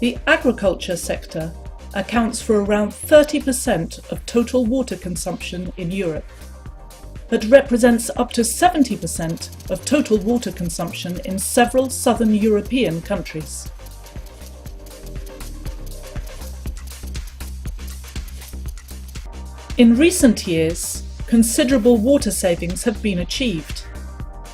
The agriculture sector accounts for around 30% of total water consumption in Europe, but represents up to 70% of total water consumption in several southern European countries. In recent years, considerable water savings have been achieved,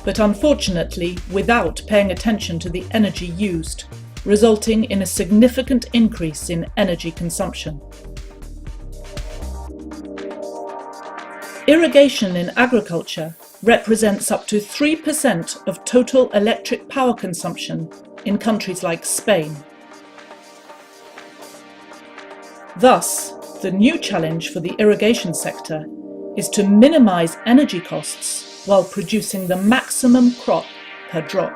but unfortunately without paying attention to the energy used, resulting in a significant increase in energy consumption. Irrigation in agriculture represents up to 3% of total electric power consumption in countries like Spain. Thus, the new challenge for the irrigation sector is to minimize energy costs while producing the maximum crop per drop.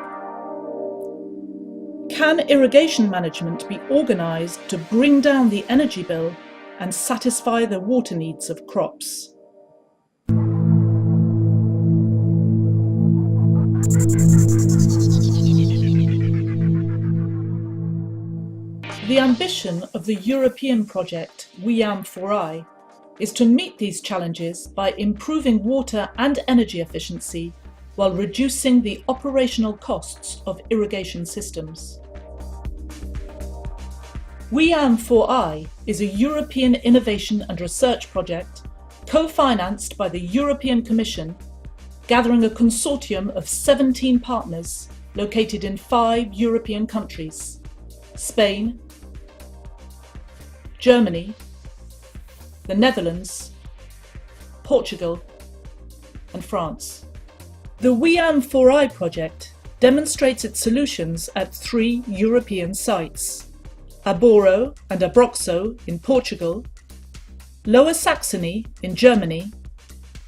Can irrigation management be organized to bring down the energy bill and satisfy the water needs of crops? The ambition of the European project WEAM4i is to meet these challenges by improving water and energy efficiency while reducing the operational costs of irrigation systems. WEAM4i is a European innovation and research project co-financed by the European Commission, gathering a consortium of 17 partners located in 5 European countries: Spain, Germany, the Netherlands, Portugal, and France. The WEAM4i project demonstrates its solutions at 3 European sites: Aboro and Abroxo in Portugal, Lower Saxony in Germany,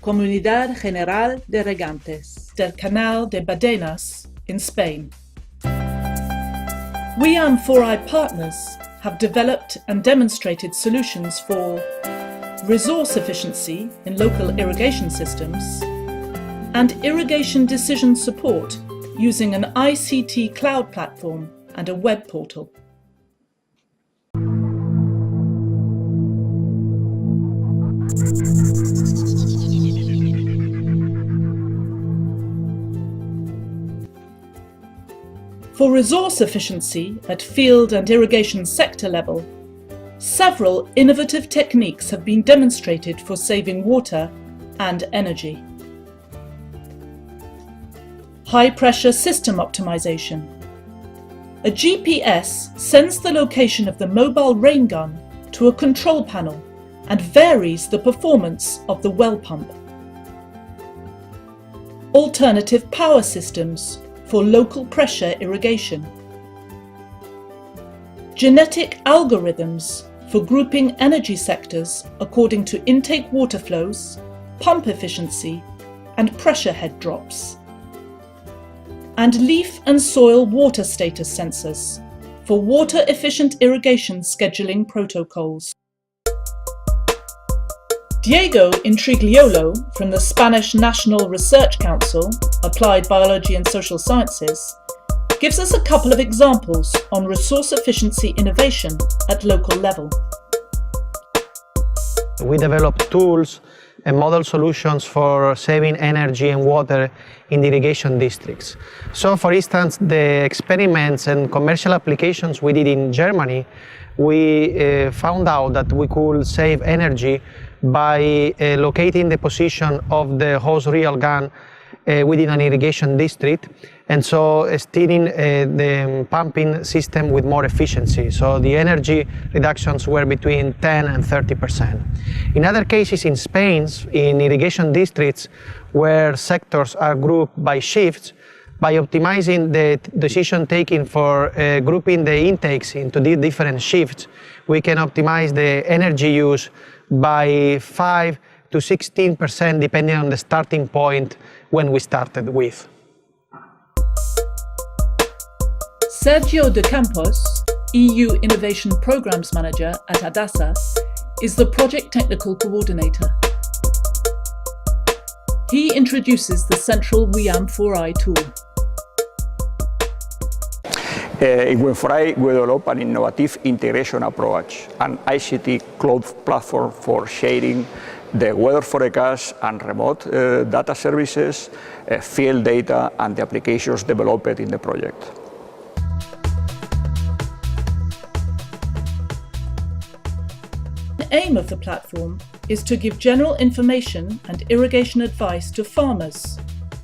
Comunidad General de Regantes del Canal de Badenas in Spain. WEAM4i partners have developed and demonstrated solutions for resource efficiency in local irrigation systems and irrigation decision support using an ICT cloud platform and a web portal. For resource efficiency at field and irrigation sector level, several innovative techniques have been demonstrated for saving water and energy. High-pressure system optimization. A GPS sends the location of the mobile rain gun to a control panel and varies the performance of the well pump. Alternative power systems for local pressure irrigation. Genetic algorithms for grouping energy sectors according to intake water flows, pump efficiency, and pressure head drops. And leaf and soil water status sensors for water-efficient irrigation scheduling protocols. Diego Intrigliolo from the Spanish National Research Council, Applied Biology and Social Sciences, gives us a couple of examples on resource efficiency innovation at local level. We develop tools and model solutions for saving energy and water in the irrigation districts. So, for instance, the experiments and commercial applications we did in Germany, we found out that we could save energy by locating the position of the hose reel gun within an irrigation district, and so steering the pumping system with more efficiency. So the energy reductions were between 10 and 30%. In other cases in Spain, in irrigation districts where sectors are grouped by shifts, by optimizing the decision taking for grouping the intakes into the different shifts, we can optimize the energy use by 5 to 16% depending on the starting point when we started with. Sergio de Campos EU Innovation Programmes Manager at Adasa, is the Project Technical Coordinator. He introduces the central WEAM4i tool. In WEAM4i, we develop an innovative integration approach, an ICT cloud platform for sharing the weather forecast and remote data services, field data, and the applications developed in the project. The aim of the platform is to give general information and irrigation advice to farmers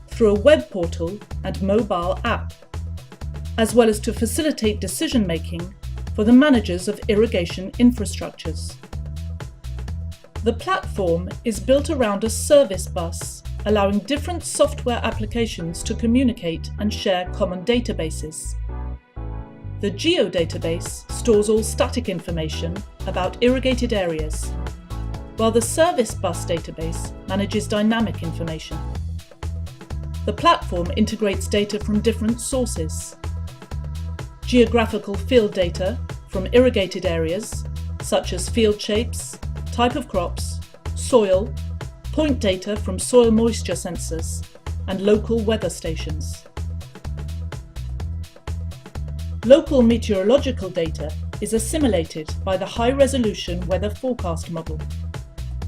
through a web portal and mobile app, as well as to facilitate decision-making for the managers of irrigation infrastructures. The platform is built around a service bus, allowing different software applications to communicate and share common databases. The geodatabase stores all static information about irrigated areas, while the service bus database manages dynamic information. The platform integrates data from different sources: geographical field data from irrigated areas, such as field shapes, type of crops, soil, point data from soil moisture sensors, and local weather stations. Local meteorological data is assimilated by the high-resolution weather forecast model,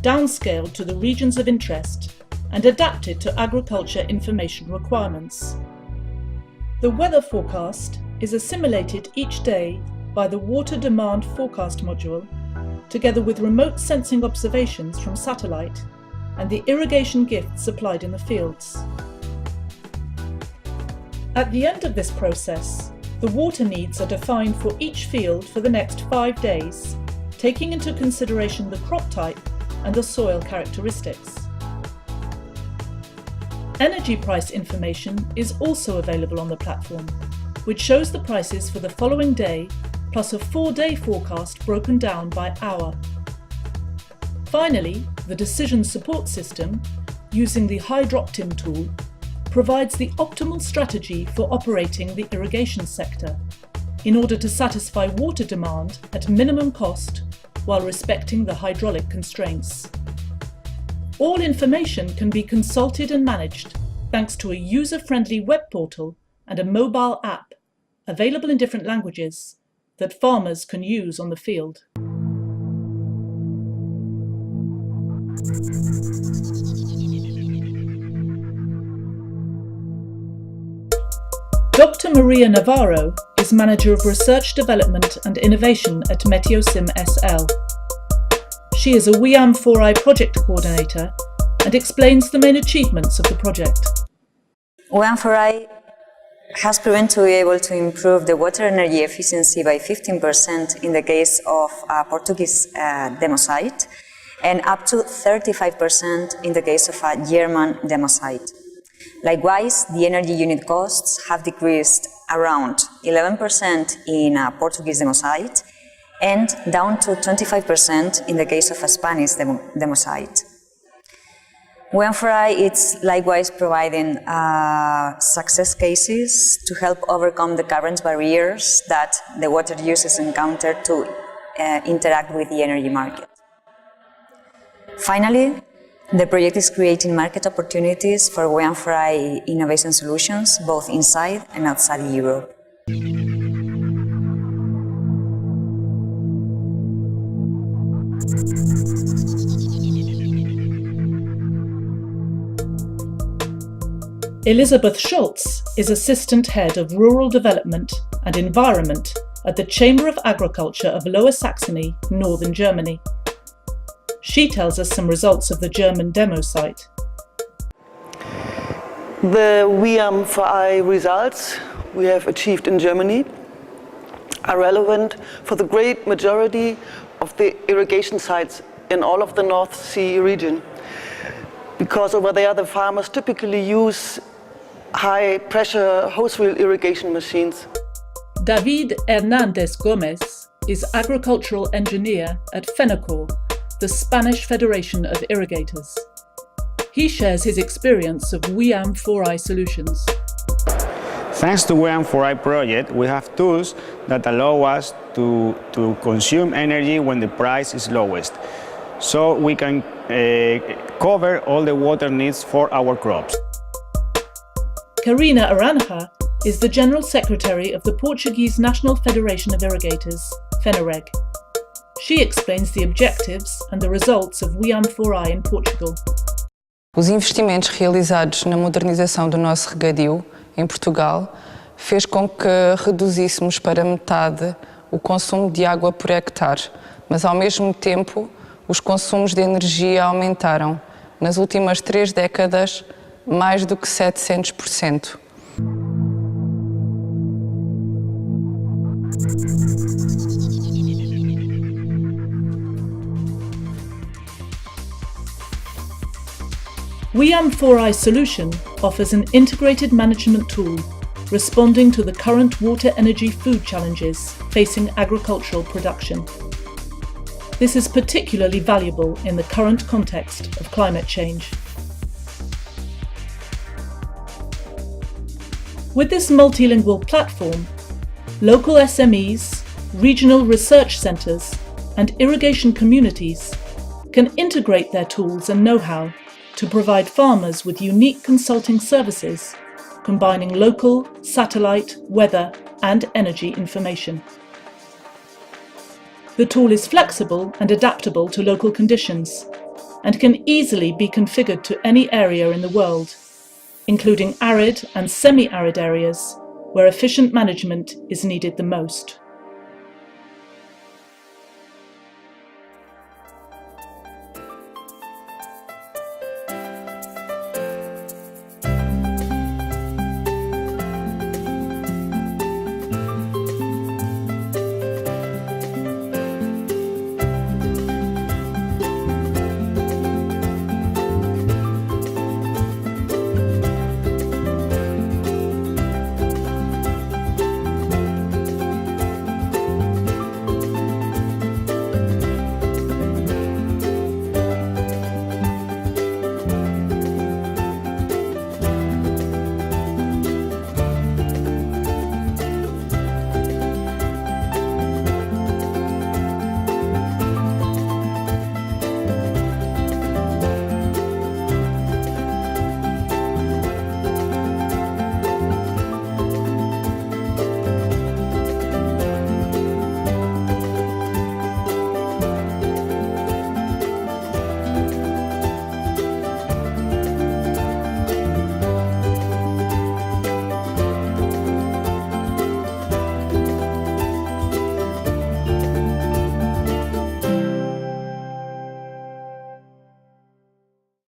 downscaled to the regions of interest and adapted to agriculture information requirements. The weather forecast is assimilated each day by the Water Demand Forecast module, together with remote sensing observations from satellite and the irrigation gifts supplied in the fields. At the end of this process, the water needs are defined for each field for the next 5 days, taking into consideration the crop type and the soil characteristics. Energy price information is also available on the platform, which shows the prices for the following day, plus a 4-day forecast broken down by hour. Finally, the decision support system, using the HydropTim tool, provides the optimal strategy for operating the irrigation sector in order to satisfy water demand at minimum cost while respecting the hydraulic constraints. All information can be consulted and managed thanks to a user-friendly web portal and a mobile app available in different languages that farmers can use on the field. Dr. Maria Navarro is Manager of Research Development and Innovation at Meteosim SL. She is a WEAM4i Project Coordinator and explains the main achievements of the project. WEAM4i has proven to be able to improve the water energy efficiency by 15% in the case of a Portuguese demo site, and up to 35% in the case of a German demo site. Likewise, the energy unit costs have decreased around 11% in a Portuguese demo site and down to 25% in the case of a Spanish demo site. WEAM4i is likewise providing success cases to help overcome the current barriers that the water users encounter to interact with the energy market. Finally, the project is creating market opportunities for WEAM4i innovation solutions both inside and outside Europe. Elisabeth Schultz is Assistant Head of Rural Development and Environment at the Chamber of Agriculture of Lower Saxony, Northern Germany. She tells us some results of the German demo site. The WEAM4i results we have achieved in Germany are relevant for the great majority of the irrigation sites in all of the North Sea region, because over there the farmers typically use high-pressure hose reel irrigation machines. David Hernández Gómez is agricultural engineer at FENACOR, the Spanish Federation of Irrigators. He shares his experience of WEAM4i solutions. Thanks to WEAM4i project, we have tools that allow us to consume energy when the price is lowest. So we can cover all the water needs for our crops. Karina Aranja is the General Secretary of the Portuguese National Federation of Irrigators, FENAREG. She explains the objectives and the results of WEAM4i in Portugal. Os investimentos realizados na modernização do nosso regadio em Portugal fez com que reduzíssemos para metade o consumo de água por hectare, mas ao mesmo tempo os consumos de energia aumentaram, nas últimas 3 décadas, mais do que 700%. WEAM4i solution offers an integrated management tool responding to the current water, energy, food challenges facing agricultural production. This is particularly valuable in the current context of climate change. With this multilingual platform, local SMEs, regional research centres and irrigation communities can integrate their tools and know-how to provide farmers with unique consulting services, combining local, satellite, weather and energy information. The tool is flexible and adaptable to local conditions and can easily be configured to any area in the world, including arid and semi-arid areas where efficient management is needed the most.